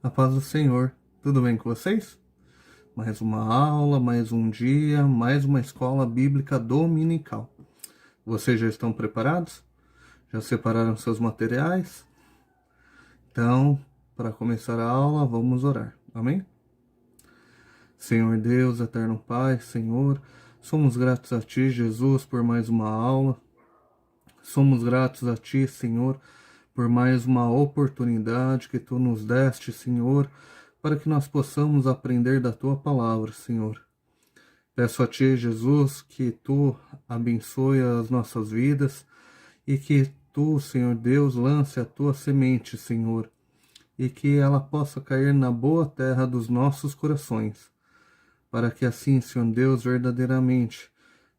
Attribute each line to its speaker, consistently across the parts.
Speaker 1: A paz do Senhor. Tudo bem com vocês? Mais uma aula, mais um dia, mais uma escola bíblica dominical. Vocês já estão preparados? Já separaram seus materiais? Então, para começar a aula, vamos orar. Amém? Senhor Deus, eterno Pai, Senhor, somos gratos a Ti, Jesus, por mais uma aula. Somos gratos a Ti, Senhor, por mais uma oportunidade que Tu nos deste, Senhor, para que nós possamos aprender da Tua palavra, Senhor. Peço a Ti, Jesus, que Tu abençoe as nossas vidas e que Tu, Senhor Deus, lance a Tua semente, Senhor, e que ela possa cair na boa terra dos nossos corações, para que assim, Senhor Deus, verdadeiramente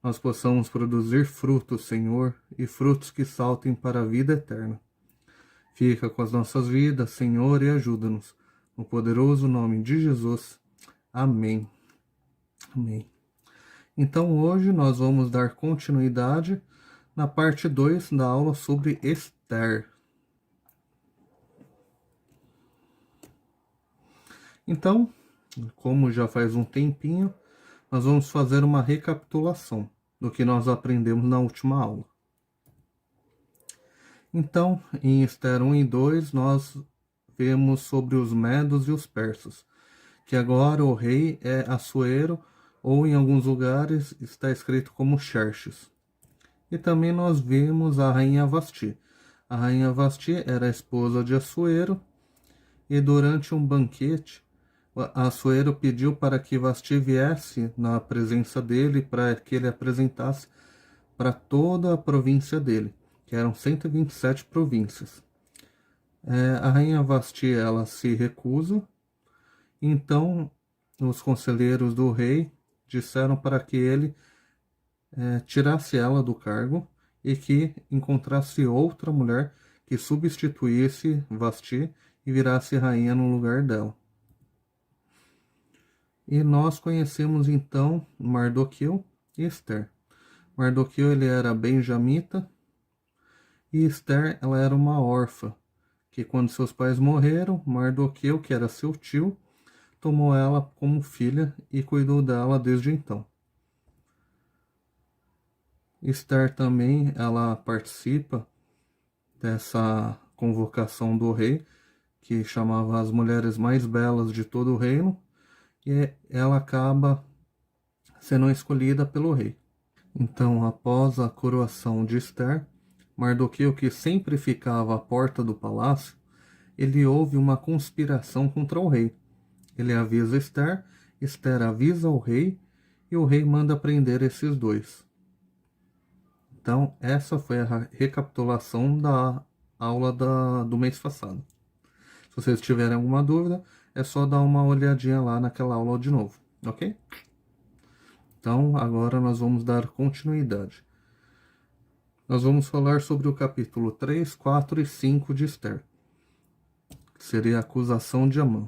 Speaker 1: nós possamos produzir frutos, Senhor, e frutos que saltem para a vida eterna. Fica com as nossas vidas, Senhor, e ajuda-nos. No poderoso nome de Jesus. Amém. Amém. Então hoje nós vamos dar continuidade na parte 2 da aula sobre Esther. Então, como já faz um tempinho, nós vamos fazer uma recapitulação do que nós aprendemos na última aula. Então, em Esther 1 e 2, nós vemos sobre os medos e os persas, que agora o rei é Assuero, ou em alguns lugares está escrito como Xerxes. E também nós vemos a rainha Vasti. A rainha Vasti era a esposa de Assuero, e durante um banquete, Assuero pediu para que Vasti viesse na presença dele, para que ele apresentasse para toda a província dele, que eram 127 províncias. A rainha Vasti, ela se recusa, então os conselheiros do rei disseram para que ele tirasse ela do cargo e que encontrasse outra mulher que substituísse Vasti e virasse rainha no lugar dela. E nós conhecemos então Mardoqueu e Esther. Mardoqueu, ele era benjamita, e Esther, ela era uma órfã, que quando seus pais morreram, Mardoqueu, que era seu tio, tomou ela como filha e cuidou dela desde então. Esther também, ela participa dessa convocação do rei, que chamava as mulheres mais belas de todo o reino, e ela acaba sendo escolhida pelo rei. Então, após a coroação de Esther, Mardoqueu, que sempre ficava à porta do palácio, ele ouve uma conspiração contra o rei. Ele avisa Esther, Esther avisa o rei, e o rei manda prender esses dois. Então, essa foi a recapitulação da aula do mês passado. Se vocês tiverem alguma dúvida, é só dar uma olhadinha lá naquela aula de novo, ok? Então, agora nós vamos dar continuidade. Nós vamos falar sobre o capítulo 3, 4 e 5 de Esther, que seria a acusação de Amã.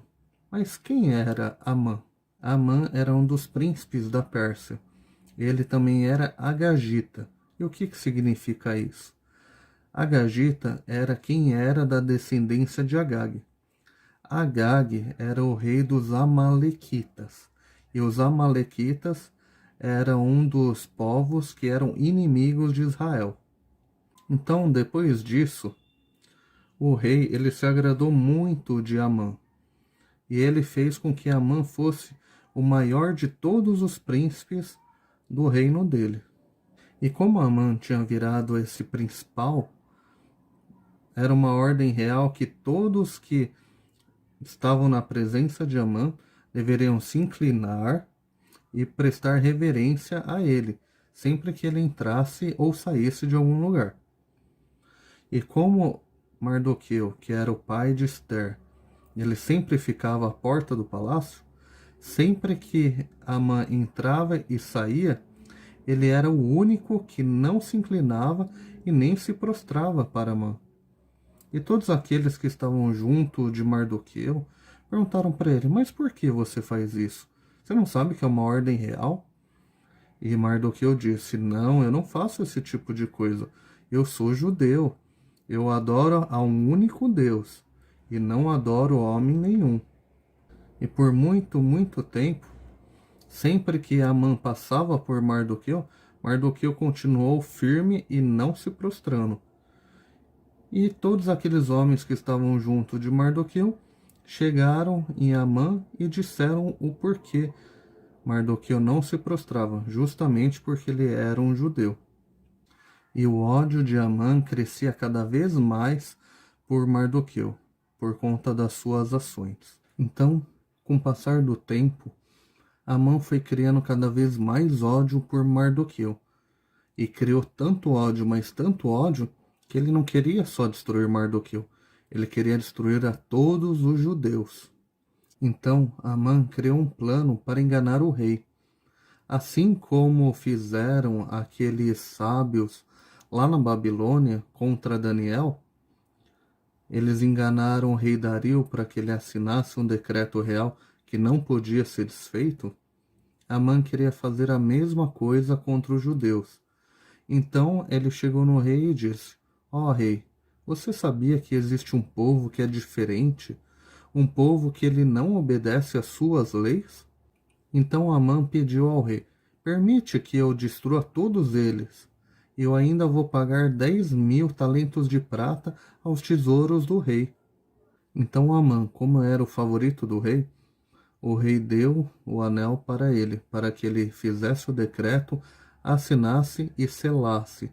Speaker 1: Mas quem era Amã? Amã era um dos príncipes da Pérsia. Ele também era agagita. E o que significa isso? Agagita era quem era da descendência de Agag. Agag era o rei dos Amalequitas. E os Amalequitas eram um dos povos que eram inimigos de Israel. Então, depois disso, o rei ele se agradou muito de Amã. E ele fez com que Amã fosse o maior de todos os príncipes do reino dele. E como Amã tinha virado esse principal, era uma ordem real que todos que estavam na presença de Amã deveriam se inclinar e prestar reverência a ele, sempre que ele entrasse ou saísse de algum lugar. E como Mardoqueu, que era o pai de Esther, ele sempre ficava à porta do palácio, sempre que Amã entrava e saía, ele era o único que não se inclinava e nem se prostrava para Amã. E todos aqueles que estavam junto de Mardoqueu perguntaram para ele: mas por que você faz isso? Você não sabe que é uma ordem real? E Mardoqueu disse: não, eu não faço esse tipo de coisa. Eu sou judeu. Eu adoro a um único Deus. e não adoro homem nenhum. E por muito, muito tempo, sempre que Amã passava por Mardoqueu, Mardoqueu continuou firme e não se prostrando. E todos aqueles homens que estavam junto de Mardoqueu chegaram em Amã e disseram o porquê Mardoqueu não se prostrava, justamente porque ele era um judeu. E o ódio de Amã crescia cada vez mais por Mardoqueu, por conta das suas ações. Então, com o passar do tempo, Amã foi criando cada vez mais ódio por Mardoqueu. E criou tanto ódio, mas tanto ódio, que ele não queria só destruir Mardoqueu. Ele queria destruir a todos os judeus. Então, Amã criou um plano para enganar o rei. Assim como fizeram aqueles sábios lá na Babilônia contra Daniel, eles enganaram o rei Dario para que ele assinasse um decreto real que não podia ser desfeito. Amã queria fazer a mesma coisa contra os judeus. Então ele chegou no rei e disse: Ó rei, você sabia que existe um povo que é diferente? Um povo que ele não obedece às suas leis? Então Amã pediu ao rei: Permite que eu destrua todos eles. Eu ainda vou pagar 10.000 talentos de prata aos tesouros do rei. Então Amã, como era o favorito do rei, o rei deu o anel para ele, para que ele fizesse o decreto, assinasse e selasse.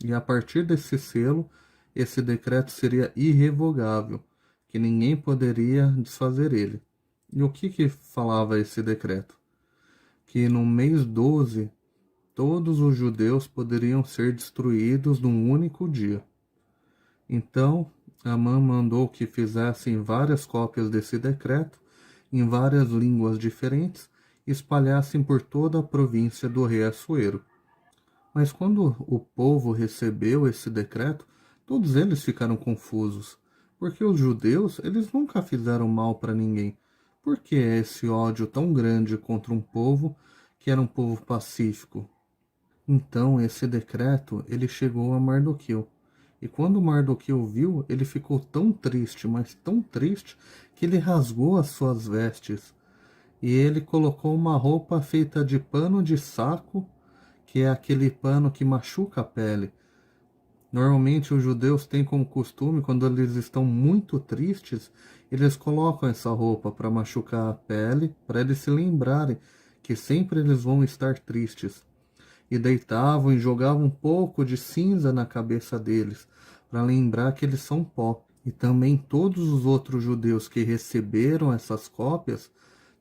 Speaker 1: E a partir desse selo, esse decreto seria irrevogável, que ninguém poderia desfazer ele. E o que falava esse decreto? Que no mês 12, todos os judeus poderiam ser destruídos num único dia. Então, Amã mandou que fizessem várias cópias desse decreto, em várias línguas diferentes, e espalhassem por toda a província do rei Assuero. Mas quando o povo recebeu esse decreto, todos eles ficaram confusos, porque os judeus, eles nunca fizeram mal para ninguém. Por que esse ódio tão grande contra um povo que era um povo pacífico? Então esse decreto, ele chegou a Mardoqueu. E quando Mardoqueu viu, ele ficou tão triste, mas tão triste, que ele rasgou as suas vestes. E ele colocou uma roupa feita de pano de saco, que é aquele pano que machuca a pele. Normalmente os judeus têm como costume, quando eles estão muito tristes, eles colocam essa roupa para machucar a pele, para eles se lembrarem que sempre eles vão estar tristes. E deitavam e jogavam um pouco de cinza na cabeça deles, para lembrar que eles são pó. E também todos os outros judeus que receberam essas cópias,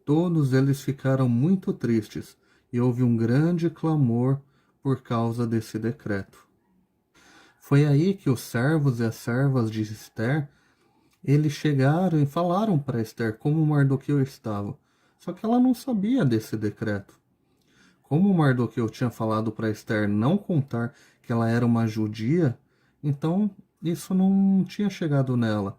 Speaker 1: todos eles ficaram muito tristes, e houve um grande clamor por causa desse decreto. Foi aí que os servos e as servas de Esther, eles chegaram e falaram para Esther como Mardoqueu estava. Só que ela não sabia desse decreto. Como Mardoqueu tinha falado para Esther não contar que ela era uma judia, então isso não tinha chegado nela.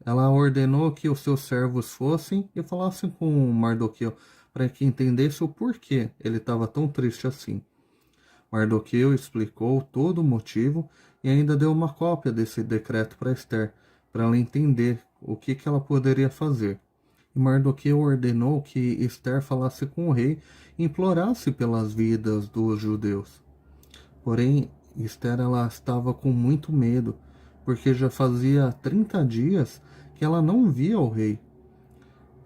Speaker 1: Ela ordenou que os seus servos fossem e falassem com Mardoqueu para que entendesse o porquê ele estava tão triste assim. Mardoqueu explicou todo o motivo e ainda deu uma cópia desse decreto para Esther, para ela entender o que ela poderia fazer. E Mardoqueu ordenou que Esther falasse com o rei e implorasse pelas vidas dos judeus. Porém, Esther ela estava com muito medo, porque já fazia 30 dias que ela não via o rei.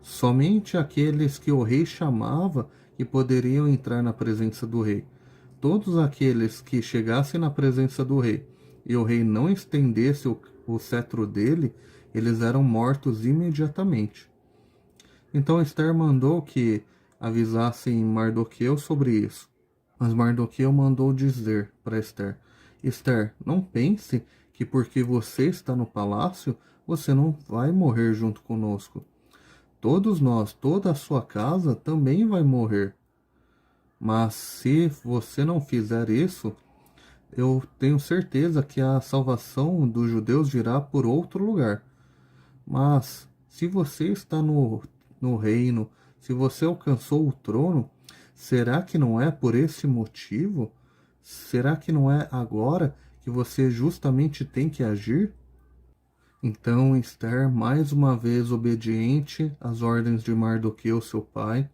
Speaker 1: Somente aqueles que o rei chamava que poderiam entrar na presença do rei. Todos aqueles que chegassem na presença do rei e o rei não estendesse o cetro dele, eles eram mortos imediatamente. Então Esther mandou que avisassem Mardoqueu sobre isso. Mas Mardoqueu mandou dizer para Esther: Esther, não pense que porque você está no palácio, você não vai morrer junto conosco. Todos nós, toda a sua casa também vai morrer. Mas se você não fizer isso, eu tenho certeza que a salvação dos judeus virá por outro lugar. Mas se você está no reino, se você alcançou o trono, será que não é por esse motivo? Será que não é agora que você justamente tem que agir? Então Esther, mais uma vez obediente às ordens de Mardoqueu, seu pai,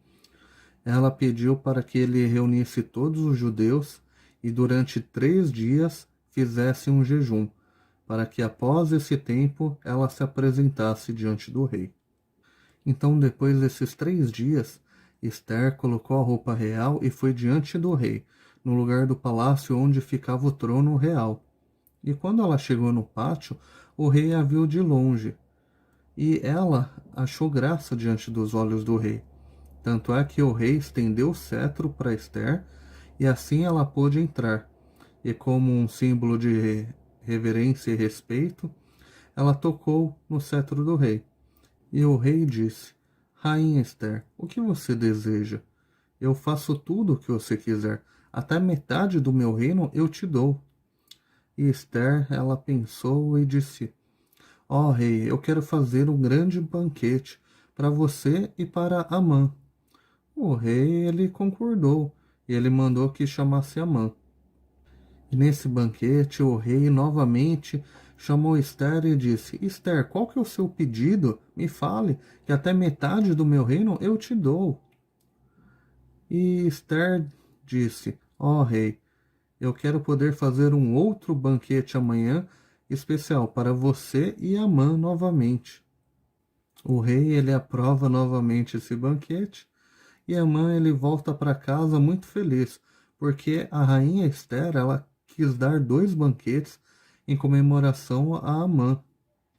Speaker 1: ela pediu para que ele reunisse todos os judeus e durante 3 dias fizesse um jejum, para que após esse tempo ela se apresentasse diante do rei. Então, depois desses 3 dias, Esther colocou a roupa real e foi diante do rei, no lugar do palácio onde ficava o trono real. E quando ela chegou no pátio, o rei a viu de longe, e ela achou graça diante dos olhos do rei. Tanto é que o rei estendeu o cetro para Esther, e assim ela pôde entrar. E como um símbolo de reverência e respeito, ela tocou no cetro do rei. E o rei disse: Rainha Esther, o que você deseja? Eu faço tudo o que você quiser. Até metade do meu reino eu te dou. E Esther, ela pensou e disse: Ó rei, eu quero fazer um grande banquete para você e para Amã. O rei, ele concordou e ele mandou que chamasse Amã. E nesse banquete, o rei novamente chamou Esther e disse: Esther, qual que é o seu pedido? Me fale, que até metade do meu reino eu te dou. E Esther disse: Ó rei, eu quero poder fazer um outro banquete amanhã, especial para você e Amã novamente. O rei ele aprova novamente esse banquete e Amã ele volta para casa muito feliz, porque a rainha Esther ela quis dar 2 banquetes em comemoração a Amã.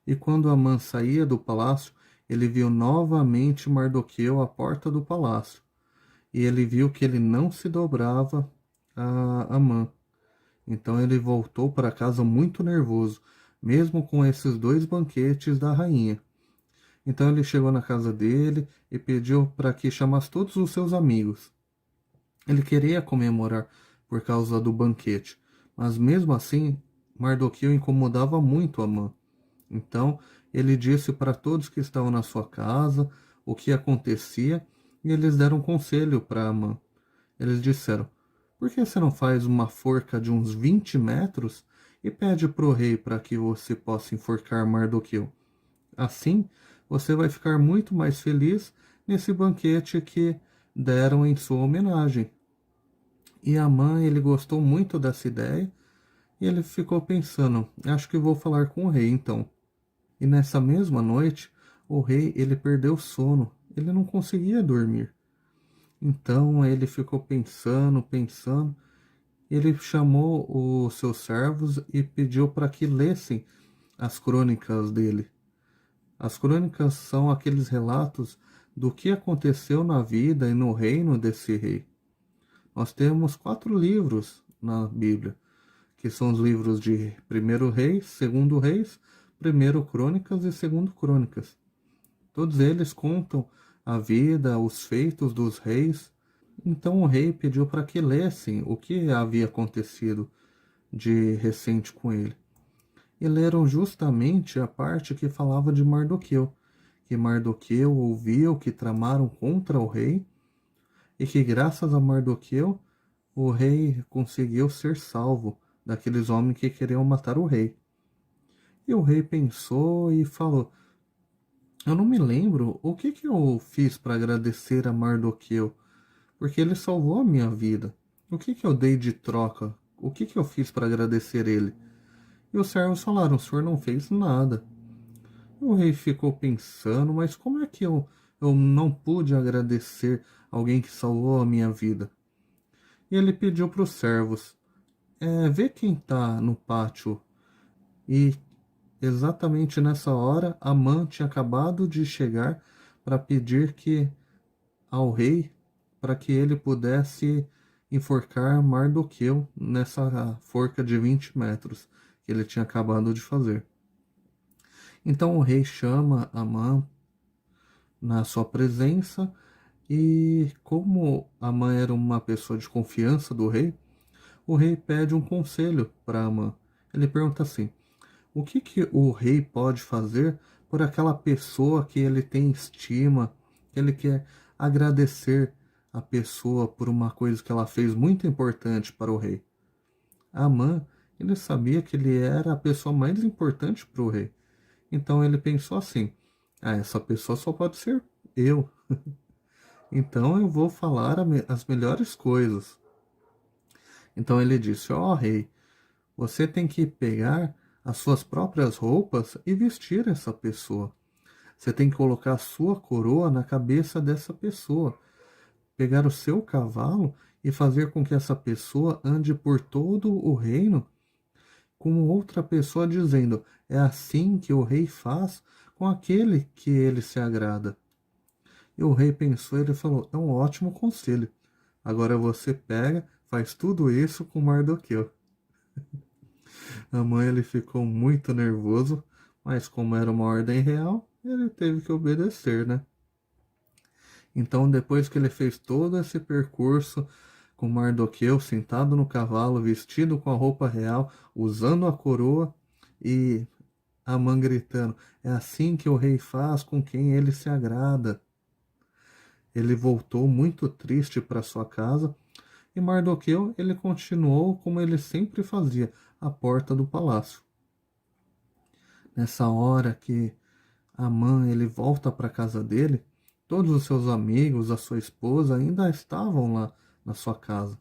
Speaker 1: E quando Amã saía do palácio, ele viu novamente Mardoqueu à porta do palácio. E ele viu que ele não se dobrava a Amã. Então ele voltou para casa muito nervoso, mesmo com esses 2 banquetes da rainha. Então ele chegou na casa dele e pediu para que chamasse todos os seus amigos. Ele queria comemorar por causa do banquete, mas mesmo assim Mardoqueu incomodava muito Amã. Então ele disse para todos que estavam na sua casa o que acontecia e eles deram conselho para Amã. Eles disseram: Por que você não faz uma forca de uns 20 metros e pede para o rei para que você possa enforcar Mardoqueu? Assim, você vai ficar muito mais feliz nesse banquete que deram em sua homenagem. E Amã, ele gostou muito dessa ideia e ele ficou pensando: acho que vou falar com o rei então. E nessa mesma noite, o rei ele perdeu o sono, ele não conseguia dormir. Então ele ficou pensando, pensando. Ele chamou os seus servos e pediu para que lessem as crônicas dele. As crônicas são aqueles relatos do que aconteceu na vida e no reino desse rei. Nós temos 4 livros na Bíblia, que são os livros de Primeiro Reis, Segundo Reis, Primeiro Crônicas e Segundo Crônicas. Todos eles contam a vida, os feitos dos reis. Então o rei pediu para que lessem o que havia acontecido de recente com ele. E leram justamente a parte que falava de Mardoqueu, que Mardoqueu ouviu que tramaram contra o rei e que graças a Mardoqueu o rei conseguiu ser salvo daqueles homens que queriam matar o rei. E o rei pensou e falou: Eu não me lembro o que eu fiz para agradecer a Mardoqueu, porque ele salvou a minha vida. O que eu dei de troca? O que eu fiz para agradecer ele? E os servos falaram: O senhor não fez nada. O rei ficou pensando: Mas como é que eu não pude agradecer alguém que salvou a minha vida? E ele pediu para os servos: Vê quem está no pátio. E exatamente nessa hora, Amã tinha acabado de chegar para pedir que ao rei para que ele pudesse enforcar Mardoqueu nessa forca de 20 metros que ele tinha acabado de fazer. Então o rei chama Amã na sua presença e como Amã era uma pessoa de confiança do rei, o rei pede um conselho para Amã. Ele pergunta assim: o que o rei pode fazer por aquela pessoa que ele tem estima, que ele quer agradecer a pessoa por uma coisa que ela fez muito importante para o rei? Amã, ele sabia que ele era a pessoa mais importante para o rei. Então ele pensou assim: ah, essa pessoa só pode ser eu. Então eu vou falar as melhores coisas. Então ele disse: ó rei, você tem que pegar as suas próprias roupas e vestir essa pessoa. Você tem que colocar a sua coroa na cabeça dessa pessoa, pegar o seu cavalo e fazer com que essa pessoa ande por todo o reino com outra pessoa dizendo: é assim que o rei faz com aquele que ele se agrada. E o rei pensou, ele falou: é um ótimo conselho. Agora você pega, faz tudo isso com Mardoqueu. A mãe ele ficou muito nervoso, mas como era uma ordem real, ele teve que obedecer, né? Então, depois que ele fez todo esse percurso com Mardoqueu sentado no cavalo, vestido com a roupa real, usando a coroa e Amã gritando: é assim que o rei faz com quem ele se agrada. Ele voltou muito triste para sua casa e Mardoqueu ele continuou como ele sempre fazia, à porta do palácio. Nessa hora que Amã ele volta para a casa dele, todos os seus amigos, a sua esposa ainda estavam lá na sua casa.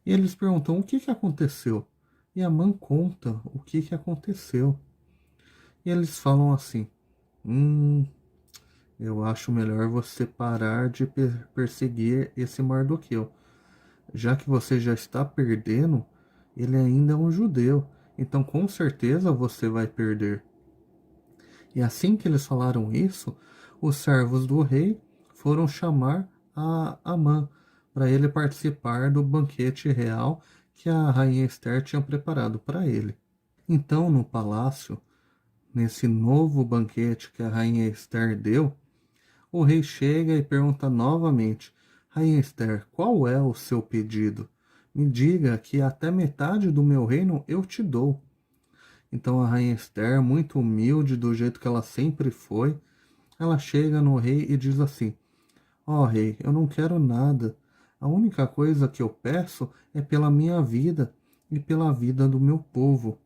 Speaker 1: E eles perguntam o que aconteceu. E Amã conta o que aconteceu. E eles falam assim: eu acho melhor você parar de perseguir esse Mardoqueu. Já que você já está perdendo, ele ainda é um judeu. Então com certeza você vai perder. E assim que eles falaram isso, os servos do rei foram chamar a Amã para ele participar do banquete real que a rainha Esther tinha preparado para ele. Então, no palácio, nesse novo banquete que a rainha Esther deu, o rei chega e pergunta novamente: Rainha Esther, qual é o seu pedido? Me diga que até metade do meu reino eu te dou. Então a rainha Esther, muito humilde do jeito que ela sempre foi, ela chega no rei e diz assim: ó rei, eu não quero nada. A única coisa que eu peço é pela minha vida e pela vida do meu povo.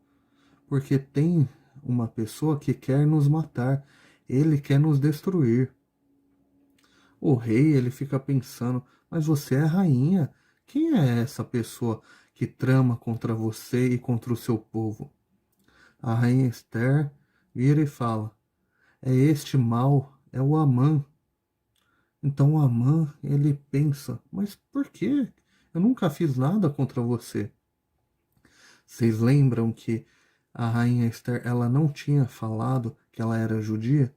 Speaker 1: Porque tem uma pessoa que quer nos matar, ele quer nos destruir. O rei, ele fica pensando: mas você é rainha. Quem é essa pessoa que trama contra você e contra o seu povo? A rainha Esther vira e fala: é este mal, é o Amã. Então o Amã, ele pensa: mas por quê? Eu nunca fiz nada contra você. Vocês lembram que a rainha Esther, ela não tinha falado que ela era judia?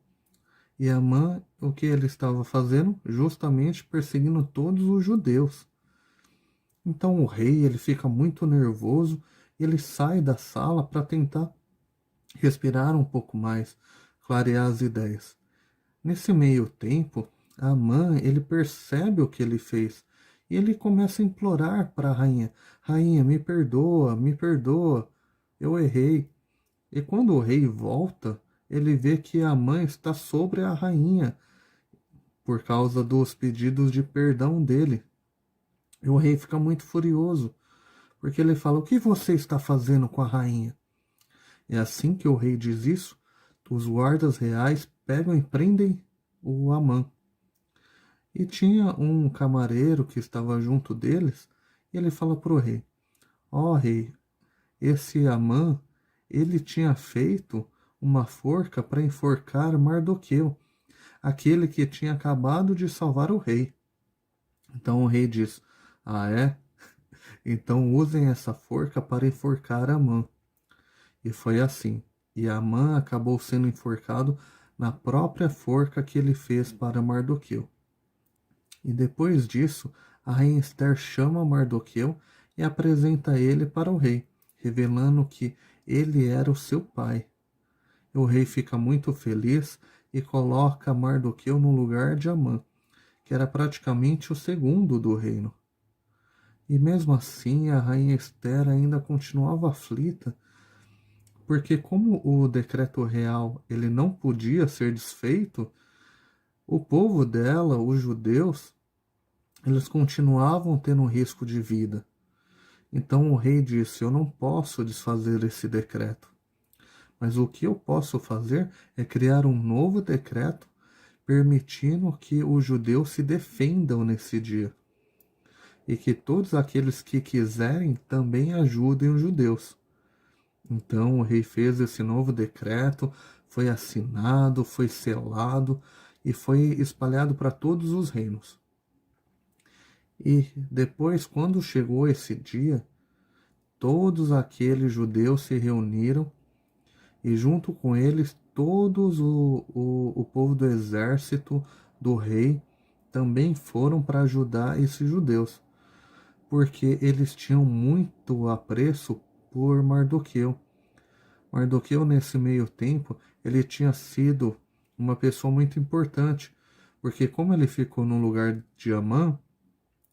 Speaker 1: E Amã, o que ele estava fazendo? Justamente perseguindo todos os judeus. Então o rei, ele fica muito nervoso, ele sai da sala para tentar respirar um pouco mais, clarear as ideias. Nesse meio tempo, Amã, ele percebe o que ele fez e ele começa a implorar para a rainha: Rainha, me perdoa, eu errei. E quando o rei volta, ele vê que Amã está sobre a rainha por causa dos pedidos de perdão dele. E o rei fica muito furioso, porque ele fala: o que você está fazendo com a rainha? É assim que o rei diz isso, os guardas reais pegam e prendem o Amã. E tinha um camareiro que estava junto deles, e ele fala para o rei: ó rei, esse Amã, ele tinha feito uma forca para enforcar Mardoqueu, aquele que tinha acabado de salvar o rei. Então o rei diz: ah é? Então usem essa forca para enforcar Amã. E foi assim. E Amã acabou sendo enforcado na própria forca que ele fez para Mardoqueu. E depois disso, a rainha Esther chama Mardoqueu e apresenta ele para o rei, revelando que ele era o seu pai. O rei fica muito feliz e coloca Mardoqueu no lugar de Amã, que era praticamente o segundo do reino. E mesmo assim, a rainha Esther ainda continuava aflita, porque como o decreto real ele não podia ser desfeito, o povo dela, os judeus, eles continuavam tendo risco de vida. Então o rei disse: eu não posso desfazer esse decreto. mas o que eu posso fazer é criar um novo decreto permitindo que os judeus se defendam nesse dia e que todos aqueles que quiserem também ajudem os judeus. Então o rei fez esse novo decreto, foi assinado, foi selado e foi espalhado para todos os reinos. E depois, quando chegou esse dia, todos aqueles judeus se reuniram e junto com eles todos o povo do exército do rei também foram para ajudar esses judeus, porque eles tinham muito apreço por Mardoqueu. Mardoqueu, nesse meio tempo, ele tinha sido uma pessoa muito importante, porque como ele ficou no lugar de Amã,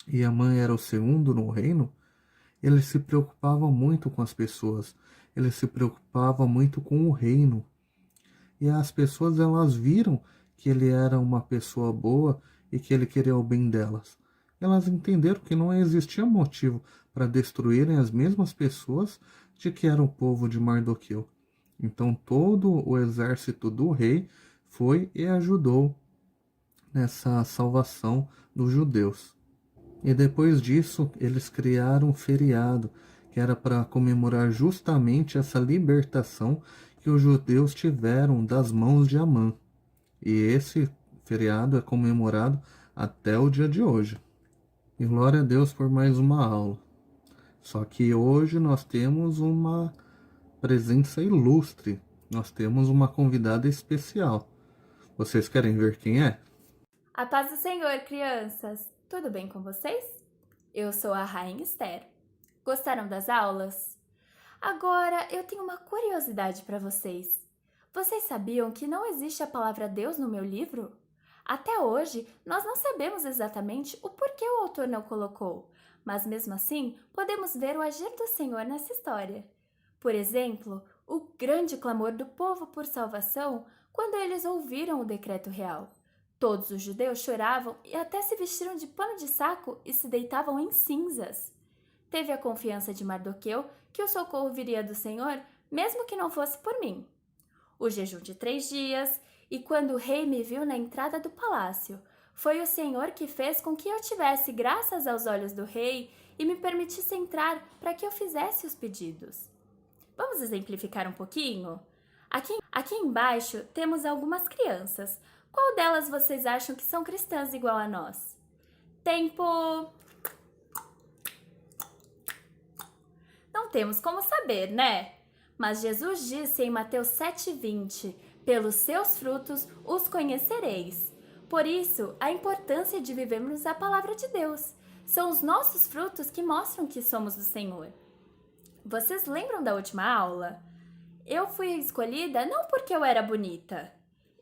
Speaker 1: e Amã era o segundo no reino, ele se preocupava muito com as pessoas, ele se preocupava muito com o reino. E as pessoas, elas viram que ele era uma pessoa boa e que ele queria o bem delas. Elas entenderam que não existia motivo para destruírem as mesmas pessoas de que era o povo de Mardoqueu. Então todo o exército do rei foi e ajudou nessa salvação dos judeus. E depois disso, eles criaram um feriado que era para comemorar justamente essa libertação que os judeus tiveram das mãos de Amã. E esse feriado é comemorado até o dia de hoje. E glória a Deus por mais uma aula. Só que hoje nós temos uma presença ilustre. Nós temos uma convidada especial. Vocês querem ver quem é?
Speaker 2: A paz do Senhor, crianças! Tudo bem com vocês? Eu sou a Rainha Esther. Gostaram das aulas? Agora eu tenho uma curiosidade para vocês. Vocês sabiam que não existe a palavra Deus no meu livro? Até hoje, nós não sabemos exatamente o porquê o autor não colocou, mas mesmo assim, podemos ver o agir do Senhor nessa história. Por exemplo, o grande clamor do povo por salvação quando eles ouviram o decreto real. Todos os judeus choravam e até se vestiram de pano de saco e se deitavam em cinzas. Teve a confiança de Mardoqueu que o socorro viria do Senhor, mesmo que não fosse por mim. O jejum de 3 dias, e quando o rei me viu na entrada do palácio, foi o Senhor que fez com que eu tivesse graças aos olhos do rei e me permitisse entrar para que eu fizesse os pedidos. Vamos exemplificar um pouquinho? Aqui embaixo temos algumas crianças. Qual delas vocês acham que são cristãs igual a nós? Tempo! Não temos como saber, né? Mas Jesus disse em Mateus 7,20: pelos seus frutos os conhecereis. Por isso, a importância de vivermos a palavra de Deus. São os nossos frutos que mostram que somos do Senhor. Vocês lembram da última aula? Eu fui escolhida não porque eu era bonita.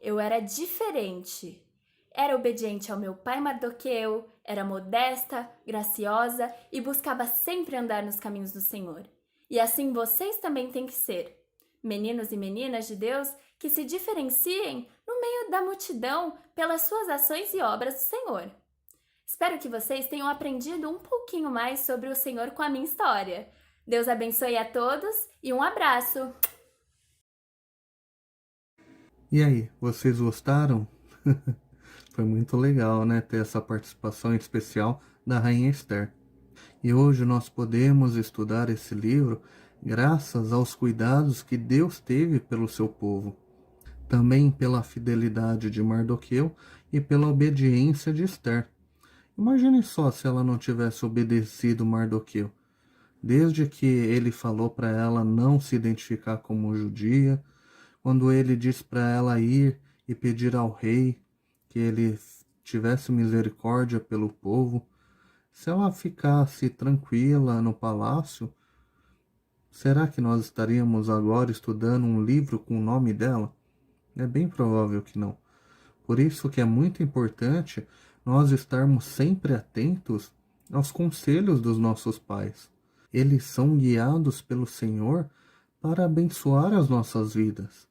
Speaker 2: Eu era diferente. Era obediente ao meu pai Mardoqueu, era modesta, graciosa e buscava sempre andar nos caminhos do Senhor. E assim vocês também têm que ser. Meninos e meninas de Deus que se diferenciem no meio da multidão pelas suas ações e obras do Senhor. Espero que vocês tenham aprendido um pouquinho mais sobre o Senhor com a minha história. Deus abençoe a todos e um abraço!
Speaker 1: E aí, vocês gostaram? Foi muito legal, né, ter essa participação especial da Rainha Esther. E hoje nós podemos estudar esse livro graças aos cuidados que Deus teve pelo seu povo. Também pela fidelidade de Mardoqueu e pela obediência de Esther. Imagine só se ela não tivesse obedecido Mardoqueu. Desde que ele falou para ela não se identificar como judia, quando ele disse para ela ir e pedir ao rei que ele tivesse misericórdia pelo povo, se ela ficasse tranquila no palácio, será que nós estaríamos agora estudando um livro com o nome dela? É bem provável que não. Por isso que é muito importante nós estarmos sempre atentos aos conselhos dos nossos pais. Eles são guiados pelo Senhor para abençoar as nossas vidas.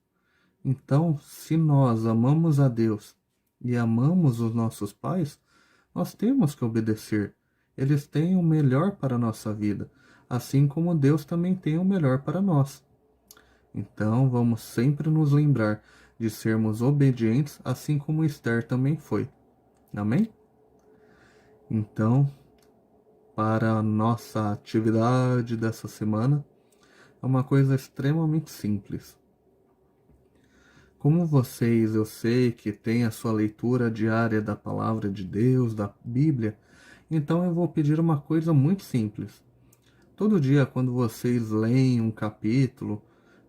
Speaker 1: Então, se nós amamos a Deus e amamos os nossos pais, nós temos que obedecer. Eles têm o melhor para a nossa vida, assim como Deus também tem o melhor para nós. Então, vamos sempre nos lembrar de sermos obedientes, assim como Esther também foi. Amém? Então, para a nossa atividade dessa semana, é uma coisa extremamente simples. Como vocês, eu sei que têm a sua leitura diária da palavra de Deus, da Bíblia, então eu vou pedir uma coisa muito simples. Todo dia, quando vocês leem um capítulo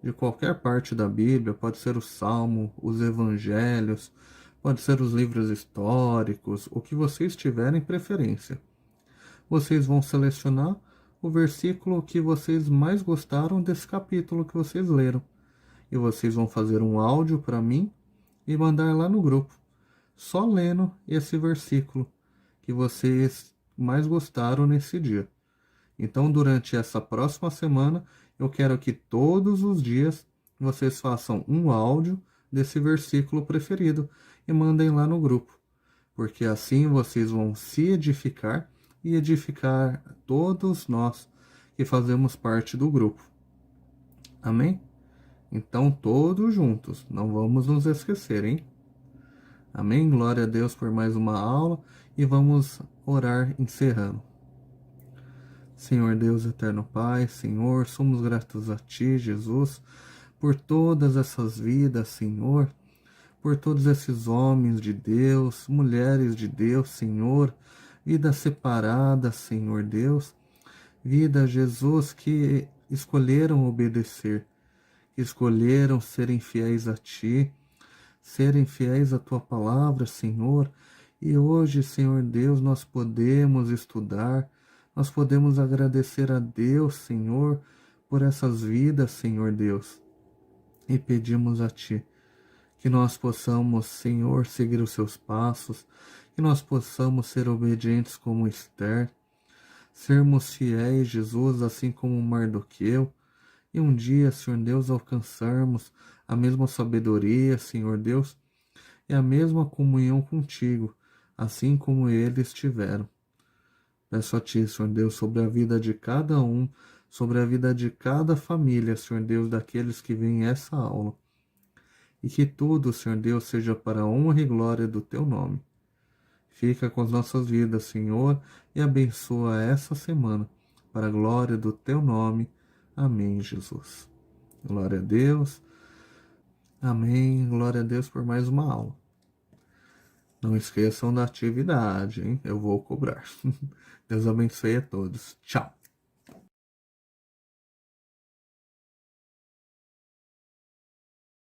Speaker 1: de qualquer parte da Bíblia, pode ser o Salmo, os Evangelhos, pode ser os livros históricos, o que vocês tiverem preferência. Vocês vão selecionar o versículo que vocês mais gostaram desse capítulo que vocês leram. E vocês vão fazer um áudio para mim e mandar lá no grupo, só lendo esse versículo que vocês mais gostaram nesse dia. Então, durante essa próxima semana, eu quero que todos os dias vocês façam um áudio desse versículo preferido e mandem lá no grupo, porque assim vocês vão se edificar e edificar todos nós que fazemos parte do grupo. Amém? Então, todos juntos, não vamos nos esquecer, hein? Amém? Glória a Deus por mais uma aula e vamos orar encerrando. Senhor Deus, eterno Pai, Senhor, somos gratos a Ti, Jesus, por todas essas vidas, Senhor, por todos esses homens de Deus, mulheres de Deus, Senhor, vidas separadas, Senhor Deus, vida, Jesus, que escolheram obedecer, que escolheram serem fiéis a Ti, serem fiéis à Tua palavra, Senhor, e hoje, Senhor Deus, nós podemos estudar, nós podemos agradecer a Deus, Senhor, por essas vidas, Senhor Deus, e pedimos a Ti que nós possamos, Senhor, seguir os Seus passos, que nós possamos ser obedientes como Esther, sermos fiéis, Jesus, assim como Mardoqueu, e um dia, Senhor Deus, alcançarmos a mesma sabedoria, Senhor Deus, e a mesma comunhão contigo, assim como eles tiveram. Peço a Ti, Senhor Deus, sobre a vida de cada um, sobre a vida de cada família, Senhor Deus, daqueles que vêm essa aula. E que tudo, Senhor Deus, seja para a honra e glória do Teu nome. Fica com as nossas vidas, Senhor, e abençoa essa semana, para a glória do Teu nome. Amém, Jesus. Glória a Deus. Amém. Glória a Deus por mais uma aula. Não esqueçam da atividade, hein? Eu vou cobrar. Deus abençoe a todos. Tchau.